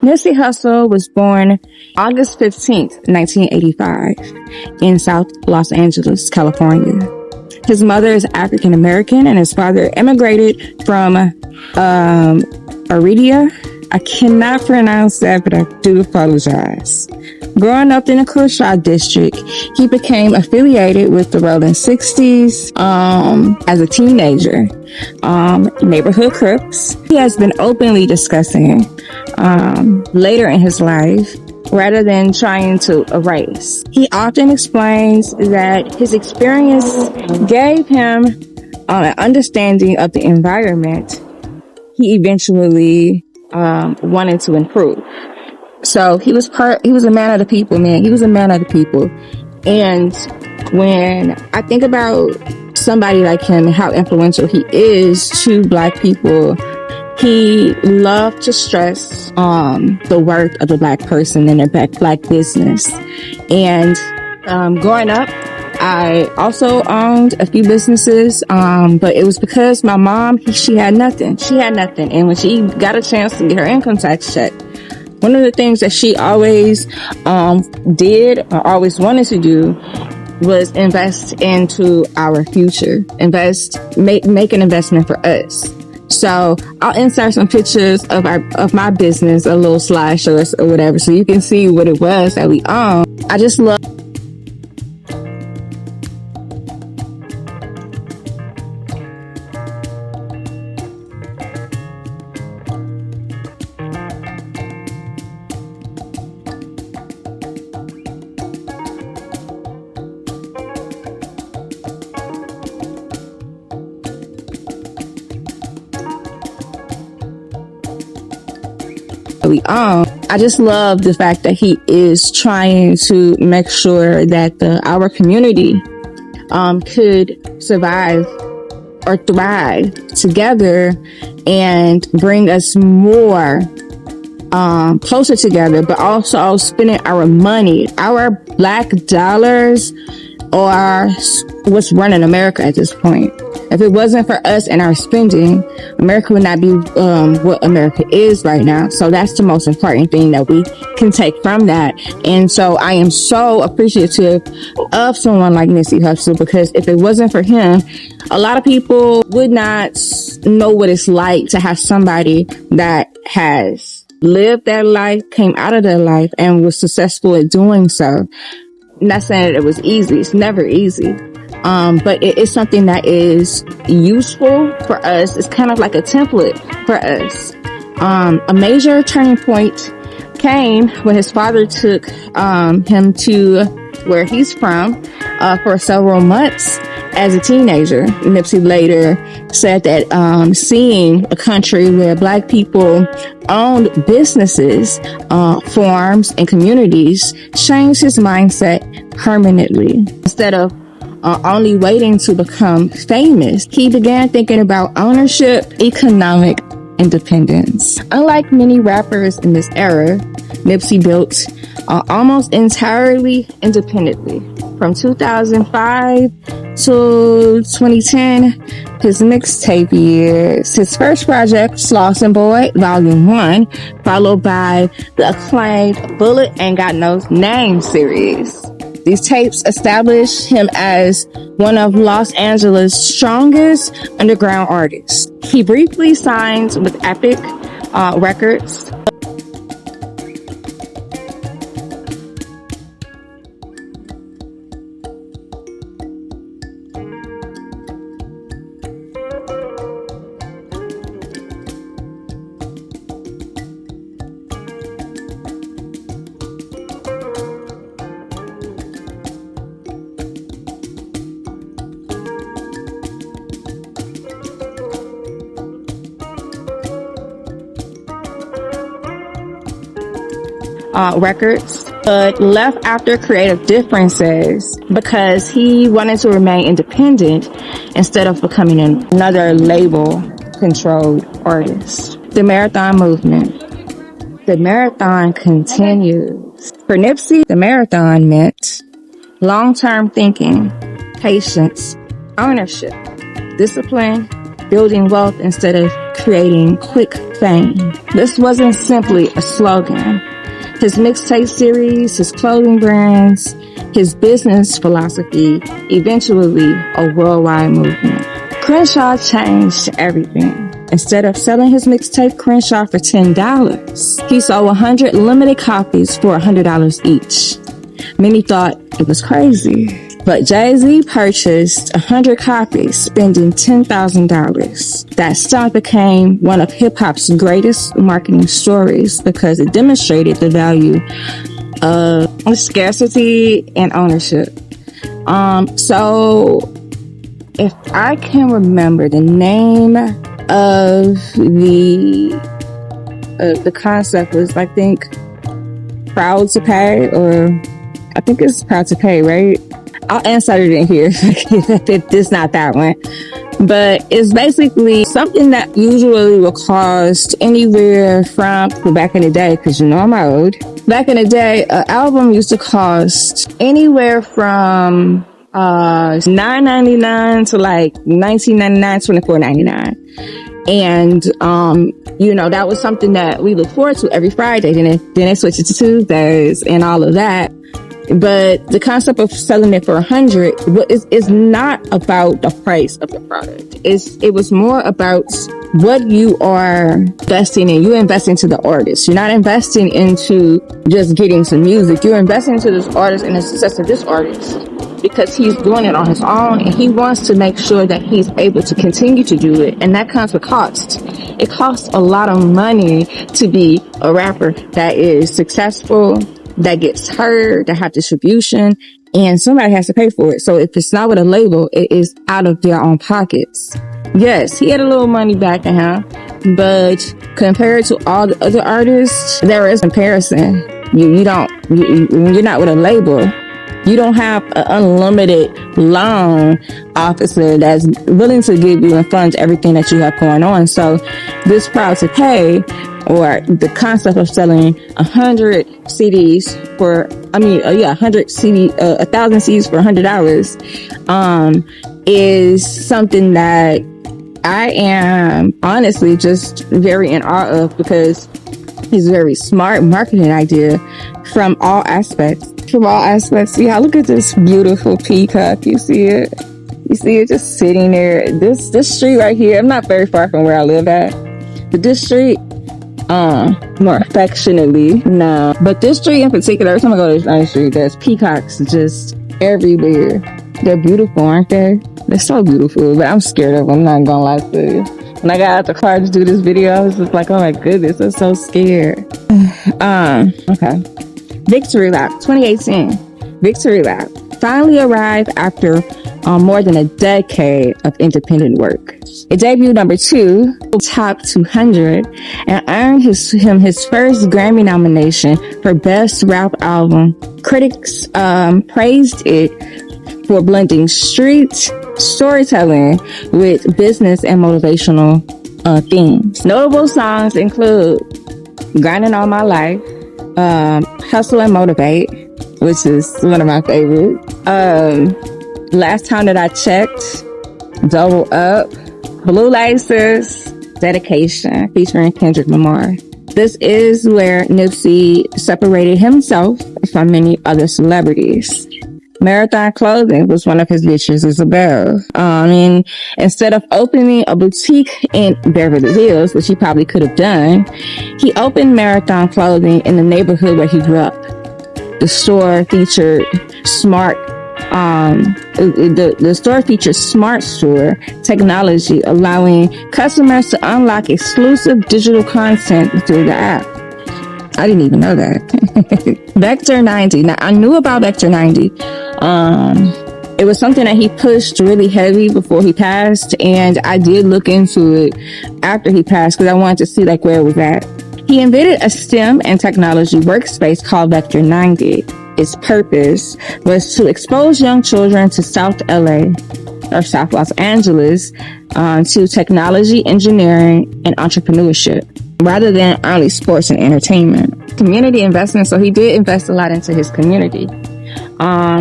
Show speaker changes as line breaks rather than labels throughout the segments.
Nipsey Hussle was born August 15th, 1985 in South Los Angeles, California. His mother is African American and his father immigrated from Eritrea. I cannot pronounce that, but I do apologize. Growing up in the Crenshaw district, he became affiliated with the Rolling 60s as a teenager. Neighborhood Crips. He has been openly discussing later in his life rather than trying to erase. He often explains that his experience gave him an understanding of the environment he eventually wanted to improve. So he was a man of the people, man. He was a man of the people. And when I think about somebody like him and how influential he is to Black people, he loved to stress the worth of the Black person and the Black business. And growing up, I also owned a few businesses, but it was because my mom, she had nothing. She had nothing. And when she got a chance to get her income tax check, one of the things that she always did or always wanted to do was invest into our future. Make an investment for us. So I'll insert some pictures of my business, a little slideshow or whatever, so you can see what it was that we owned. I just love I just love the fact that he is trying to make sure that our community could survive or thrive together and bring us more closer together, but also spending our money. Our Black dollars are what's running America at this point. If it wasn't for us and our spending, America would not be what America is right now. So that's the most important thing that we can take from that. And so I am so appreciative of someone like Nipsey Hussle, because if it wasn't for him, a lot of people would not know what it's like to have somebody that has lived their life, came out of their life, and was successful at doing so. Not saying that it was easy. It's never easy. But it is something that is useful for us. It's kind of like a template for us. A major turning point came when his father took him to where he's from for several months as a teenager. Nipsey later said that seeing a country where Black people owned businesses, farms, and communities changed his mindset permanently. Instead of only waiting to become famous, he began thinking about ownership, economic independence. Unlike many rappers in this era, Nipsey built almost entirely independently. From 2005 to 2010, his mixtape years, his first project, Slaughter Boy, Volume 1, followed by the acclaimed Bullet Ain't Got No Name series. These tapes established him as one of Los Angeles' strongest underground artists. He briefly signed with Epic Records. Records, but left after creative differences because he wanted to remain independent instead of becoming another label-controlled artist. The marathon movement. The marathon continues. For Nipsey, the marathon meant long-term thinking, patience, ownership, discipline, building wealth instead of creating quick fame. This wasn't simply a slogan. His mixtape series, his clothing brands, his business philosophy, eventually a worldwide movement. Crenshaw changed everything. Instead of selling his mixtape Crenshaw for $10, he sold 100 limited copies for $100 each. Many thought it was crazy. But Jay-Z purchased 100 copies, spending $10,000. That stunt became one of hip-hop's greatest marketing stories because it demonstrated the value of scarcity and ownership. So if I can remember the name of the concept was, I think, Proud to Pay, or I think it's Proud to Pay, right? I'll insert it in here if it's not that one. But it's basically something that usually will cost anywhere from, back in the day, because you know I'm old. Back in the day, an album used to cost anywhere from $9.99 to like $19.99, $24.99. And, you know, that was something that we look forward to every Friday. Then they switched it to Tuesdays and all of that. But the concept of selling it for 100 is not about the price of the product. It was more about what you are investing in. You're investing to the artist. You're not investing into just getting some music. You're investing into this artist and the success of this artist because he's doing it on his own and he wants to make sure that he's able to continue to do it. And that comes with cost. It costs a lot of money to be a rapper that is successful, that gets heard, that have distribution, and somebody has to pay for it. So if it's not with a label, it is out of their own pockets. Yes, he had a little money back in him, but compared to all the other artists, there is comparison. You're not with a label. You don't have an unlimited loan officer that's willing to give you and fund everything that you have going on. So this Proud to Pay, or the concept of selling 100 CDs for, 1,000 CDs for $100, is something that I am honestly just very in awe of, because it's a very smart marketing idea from all aspects. Yeah, look at this beautiful peacock. You see it? Just sitting there. This street right here, I'm not very far from where I live at. But this street, more affectionately, no. But this street in particular, every time I go to this street, there's peacocks just everywhere. They're beautiful, aren't they? They're so beautiful, but I'm scared of them, I'm not gonna lie to you. When I got out the car to do this video, I was just like, oh my goodness, I'm so scared. Okay. Victory Lap 2018. Victory Lap finally arrived after more than a decade of independent work. It debuted number 2, top 200, and earned him his first Grammy nomination for Best Rap Album. Critics praised it for blending street storytelling with business and motivational themes. Notable songs include Grinding All My Life, Hustle and Motivate, which is one of my favorites. Last Time That I Checked, Double Up, Blue Laces, Dedication, featuring Kendrick Lamar. This is where Nipsey separated himself from many other celebrities. Marathon Clothing was one of his ventures as well. Instead of opening a boutique in Beverly Hills, which he probably could have done, he opened Marathon Clothing in the neighborhood where he grew up. The store featured smart store technology, allowing customers to unlock exclusive digital content through the app. I didn't even know that. Vector 90. Now, I knew about Vector 90. It was something that he pushed really heavy before he passed, and I did look into it after he passed because I wanted to see like where it was at. He invented a STEM and technology workspace called Vector 90. Its purpose was to expose young children to South LA or South Los Angeles to technology, engineering, and entrepreneurship, rather than only sports and entertainment. Community investment. So he did invest a lot into his community.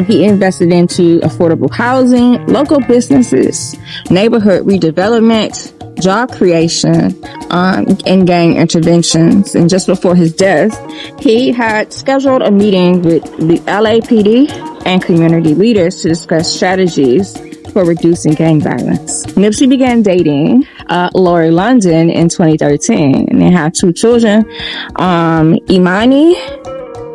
He invested into affordable housing, local businesses, neighborhood redevelopment, job creation, and gang interventions. And just before his death, he had scheduled a meeting with the LAPD and community leaders to discuss strategies for reducing gang violence. Nipsey began dating Lori London in 2013, and they had 2 children, Imani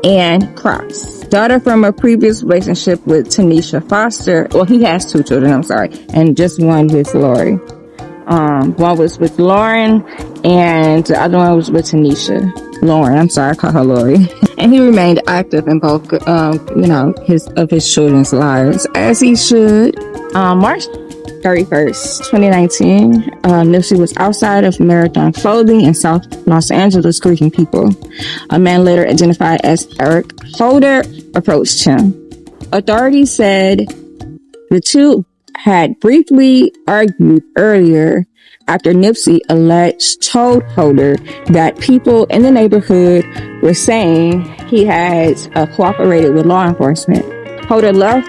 and Cross, daughter from a previous relationship with Tanisha Foster. Well, he has 2 children, I'm sorry, and just one with Lori. One was with Lauren, and the other one was with Tanisha. Lauren, I'm sorry, I call her Lori. And he remained active in both, his children's lives, as he should. March 31st, 2019, Nipsey was outside of Marathon Clothing in South Los Angeles greeting people. A man later identified as Eric Holder approached him. Authorities said the two had briefly argued earlier after Nipsey told Holder that people in the neighborhood were saying he had cooperated with law enforcement. Holder left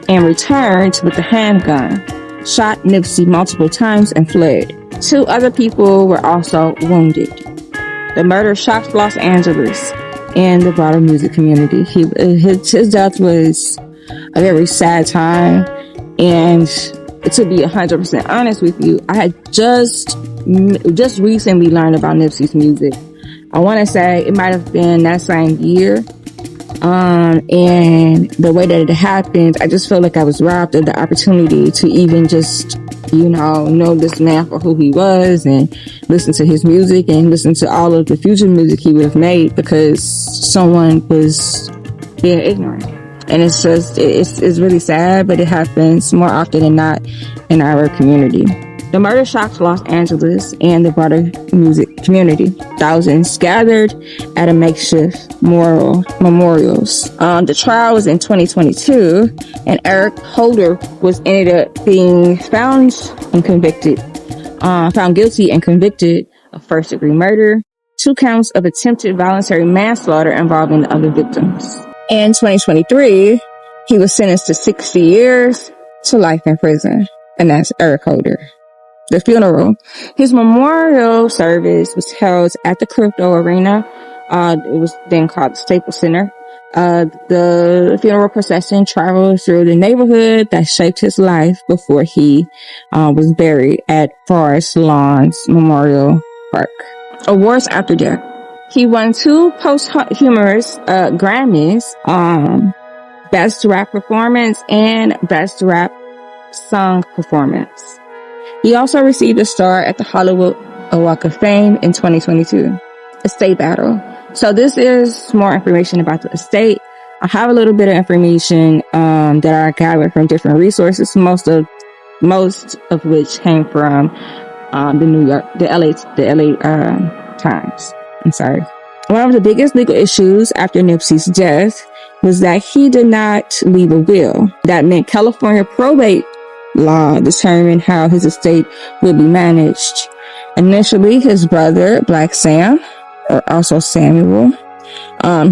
and returned with a handgun, shot Nipsey multiple times, and fled. 2 other people were also wounded. The murder shocked Los Angeles and the broader music community. His death was a very sad time, and to be 100% honest with you, I had just recently learned about Nipsey's music. I want to say it might have been that same year. And the way that it happened, I just felt like I was robbed of the opportunity to even just, know this man for who he was and listen to his music and listen to all of the future music he would have made, because someone was being ignorant. And it's just, it's really sad, but it happens more often than not in our community. The murder shocked Los Angeles and the broader music community. Thousands gathered at a makeshift memorials. The trial was in 2022, and Eric Holder ended up being found guilty and convicted of first-degree murder, 2 counts of attempted voluntary manslaughter involving the other victims. In 2023, he was sentenced to 60 years to life in prison, and that's Eric Holder. The funeral. His memorial service was held at the Crypto Arena. It was then called the Staples Center. The funeral procession traveled through the neighborhood that shaped his life before he was buried at Forest Lawns Memorial Park. Awards after death. He won 2 posthumous Grammys, Best Rap Performance and Best Rap Song Performance. He also received a star at the Hollywood Walk of Fame in 2022. Estate battle. So this is more information about the estate. I have a little bit of information that I gathered from different resources, most of which came from the LA Times. I'm sorry. One of the biggest legal issues after Nipsey's death was that he did not leave a will. That meant California probate law determined how his estate would be managed. Initially, his brother, Black Sam, or also Samuel,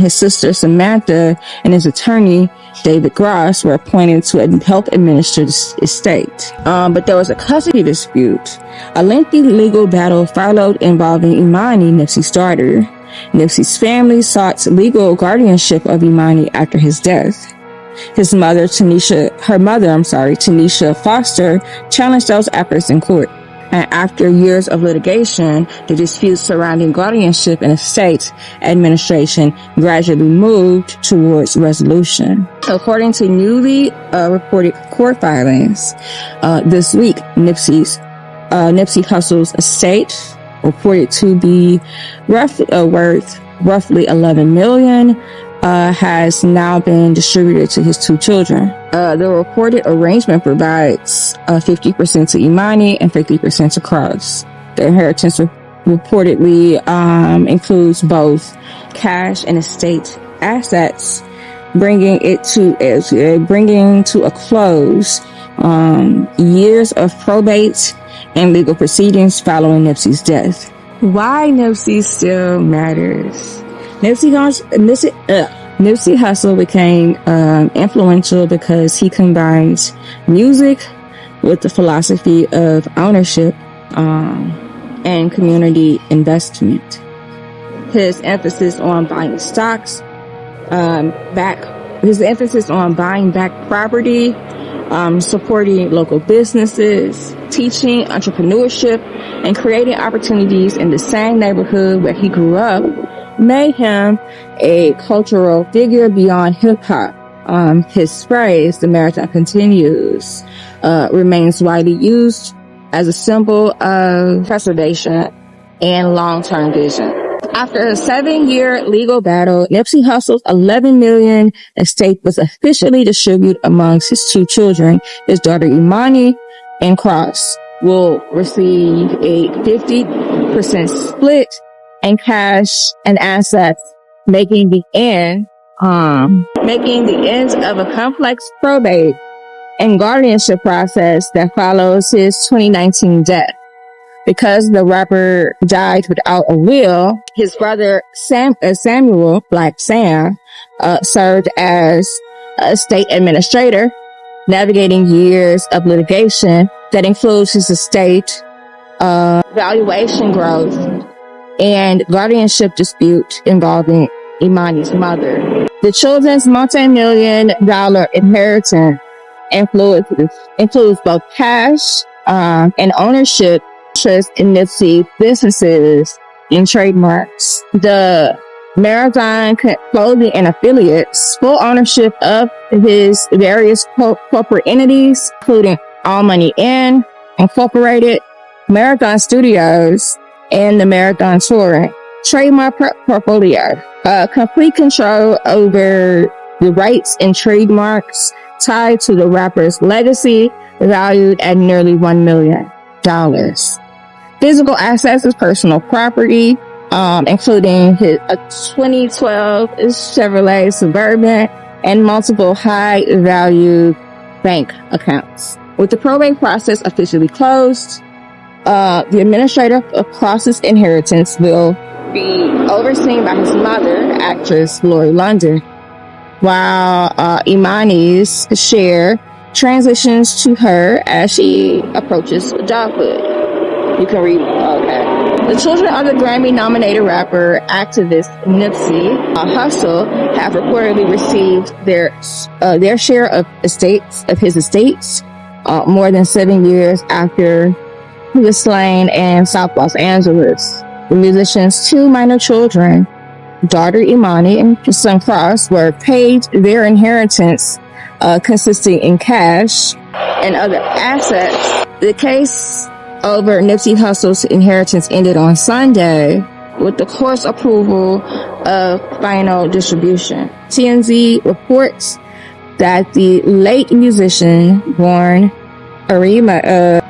his sister Samantha, and his attorney, David Gross, were appointed to help administer the estate. But there was a custody dispute. A lengthy legal battle followed involving Imani, Nipsey's daughter. Nipsey's family sought legal guardianship of Imani after his death. His mother, Tanisha Foster, challenged those efforts in court. And after years of litigation, the disputes surrounding guardianship and estate administration gradually moved towards resolution. According to newly reported court filings, this week, Nipsey Hussle's estate, reported to be worth roughly $11 million, has now been distributed to his 2 children. The reported arrangement provides 50% to Imani and 50% to Cross. The inheritance reportedly includes both cash and estate assets, bringing to a close years of probate and legal proceedings following Nipsey's Death. Why Nipsey still matters. Nipsey Nipsey Hussle became influential because he combines music with the philosophy of ownership and community investment. His emphasis on buying stocks, his emphasis on buying back property, supporting local businesses, teaching entrepreneurship, and creating opportunities in the same neighborhood where he grew up made him a cultural figure beyond hip-hop. His phrase, "The marathon continues," remains widely used as a symbol of preservation and long-term vision. After a 7-year legal battle, Nipsey Hussle's $11 million estate was officially distributed amongst his 2 children. His daughter Imani and Cross will receive a 50% split in cash and assets, making the end of a complex probate and guardianship process that follows his 2019 death. Because the rapper died without a will, his brother Samuel, Black Sam, served as a state administrator, navigating years of litigation that includes his estate, valuation growth, and guardianship dispute involving Imani's mother. The children's multi-million-dollar inheritance includes both cash and ownership interest in Nipsey businesses and trademarks. The Marathon Clothing and affiliates, full ownership of his various corporate entities, including All Money In, Incorporated, Marathon Studios, and the Marathon Touring. Trademark portfolio, complete control over the rights and trademarks tied to the rapper's legacy, valued at nearly $1 million. Physical assets is personal property, including his 2012 Chevrolet Suburban and multiple high-value bank accounts. With the probate process officially closed, the administrator of Cross's inheritance will be overseen by his mother, actress Lori London, while Imani's share transitions to her as she approaches adulthood. You can read. Okay. The children of the Grammy-nominated rapper activist Nipsey Hussle have reportedly received their share of his estates more than 7 years after he was slain in South Los Angeles. The musician's 2 minor children, daughter Imani and son Cross, were paid their inheritance consisting in cash and other assets. The case over Nipsey Hussle's inheritance ended on Sunday with the court's approval of final distribution. TMZ reports that the late musician, born Ermias,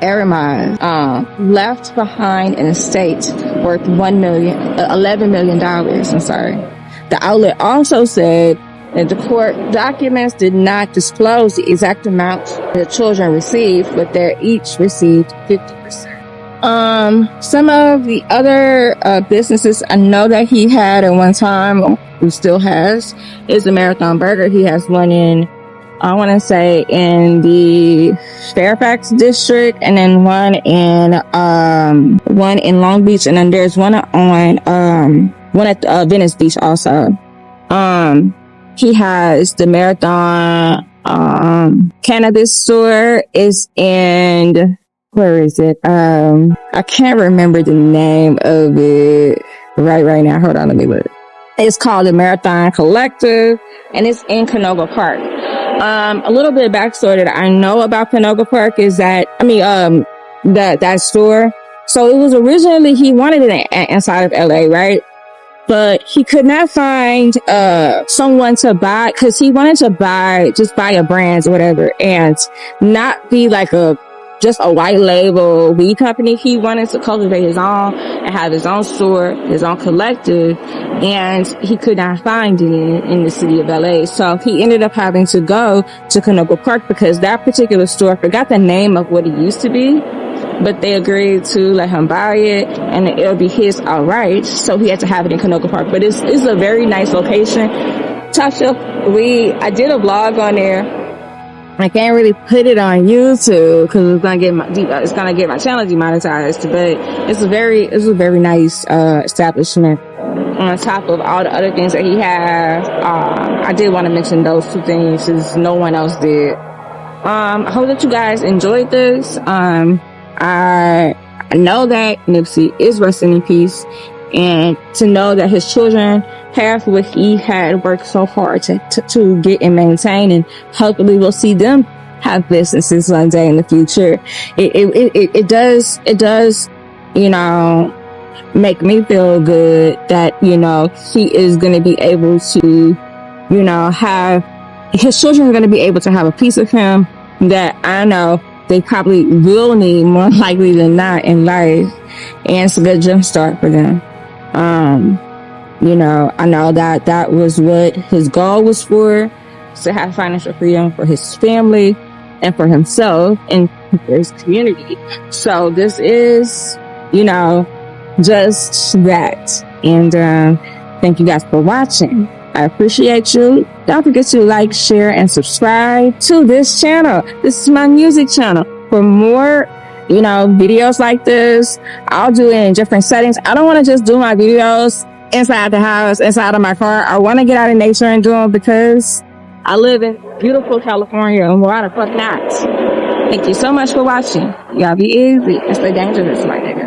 left behind an estate worth $11 million. The outlet also said that the court documents did not disclose the exact amount the children received, but they each received 50%. Some of the other businesses I know that he had at one time, who still has, is the Marathon Burger. He has one in, I want to say, in the Fairfax district, and then one in Long Beach, and then there's one at Venice Beach also. He has the Marathon cannabis store is in, where is it? I can't remember the name of it right now. Hold on, let me look. It's called the Marathon Collective, and it's in Canoga Park. A little bit of backstory that I know about Canoga Park is that, that store. So it was originally, he wanted it inside of LA, right? But he could not find someone to buy, because he wanted to buy a brand or whatever, and not be like just a white label weed company. He wanted to cultivate his own and have his own store, his own collective, and he could not find it in the city of LA. So he ended up having to go to Canoga Park, because that particular store, I forgot the name of what it used to be, but they agreed to let him buy it and it'll be his outright. So he had to have it in Canoga Park. But it's a very nice location. Top shelf weed. I did a vlog on there. I can't really put it on YouTube because it's gonna get my channel demonetized. But it's a very nice establishment. On top of all the other things that he has, I did want to mention those two things since no one else did. I hope that you guys enjoyed this. I know that Nipsey is resting in peace, and to know that his children have what he had worked so hard to get and maintain, and hopefully we'll see them have businesses one day in the future. It does, you know, make me feel good that, you know, he is going to be able to, you know, his children are going to be able to have a piece of him that I know they probably will need more likely than not in life. And it's a good jump start for them. You know, I know that was what his goal was for, to have financial freedom for his family and for himself and for his community. So this is, you know, just that. And thank you guys for watching. I appreciate you. Don't forget to like, share, and subscribe to this channel. This is my music channel. For more, you know, videos like this, I'll do it in different settings. I don't want to just do my videos inside the house, inside of my car. I want to get out in nature and do them because I live in beautiful California, and why the fuck not? Thank you so much for watching. Y'all be easy and stay dangerous, my nigga.